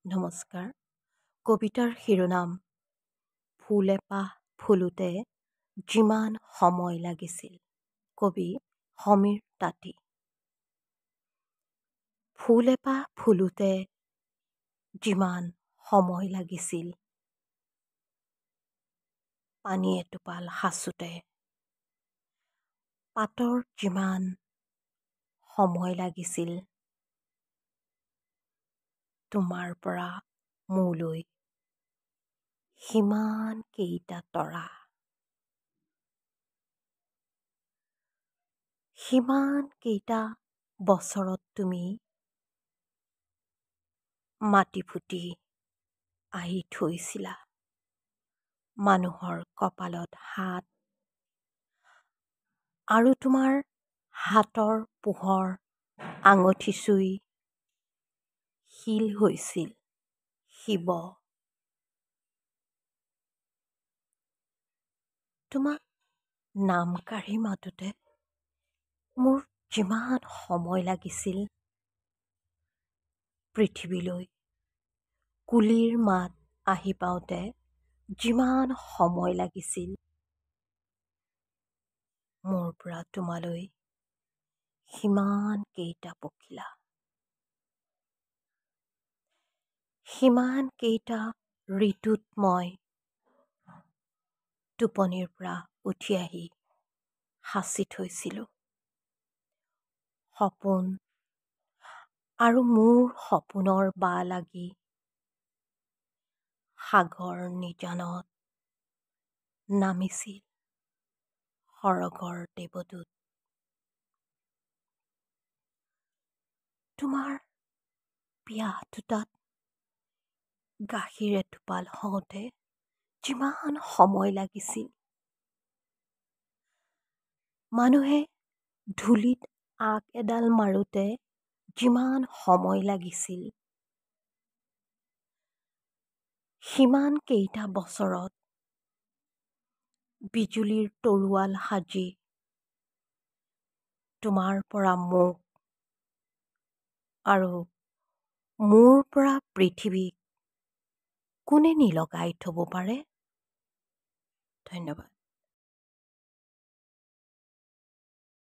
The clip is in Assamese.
নমস্কাৰ। কবিতাৰ শিৰোনাম ফুল এপাহ ফুলোতে যিমান সময় লাগিছিল। কবি সমীৰ তাঁতী। ফুল এপাহ ফুলোতে যিমান সময় লাগিছিল, পানী এটোপাল সাঁচোতে পাতৰ যিমান সময় লাগিছিল, তোমাৰ পৰা মোলৈ সিমান কেইটা তৰা, সিমান কেইটা বছৰত তুমি মাটি ফুটি আহি থৈছিলা মানুহৰ কপালত হাত, আৰু তোমাৰ হাতৰ পোহৰ আঙঠি চুই শিল হৈছিল শিৱ। তোমাক নাম কাঢ়ি মাতোতে মোৰ যিমান সময় লাগিছিল, পৃথিৱীলৈ কুলিৰ মাত আহি পাওঁতে যিমান সময় লাগিছিল, মোৰ পৰা তোমালৈ সিমান কেইটা পখিলা, সিমান কেইটা ঋতুত মই টোপনিৰ পৰা উঠি আহি সাঁচি থৈছিলোঁ সপোন, আৰু মোৰ সপোনৰ বা লাগি সাগৰ নিজানত নামিছিল সৰগৰ দেৱদূত। তোমাৰ পিয়াহ দুটাত গাখীৰ এটোপাল হওঁতে যিমান সময় লাগিছিল, মানুহে ধূলিত আগ এডাল মাৰোতে যিমান সময় লাগিছিল, সিমান কেইটা বছৰত বিজুলীৰ তৰোৱাল সাজি তোমাৰ পৰা মোক আৰু মোৰ পৰা পৃথিৱীক কোনে নিলগাই থব পাৰে? ধন্যবাদ।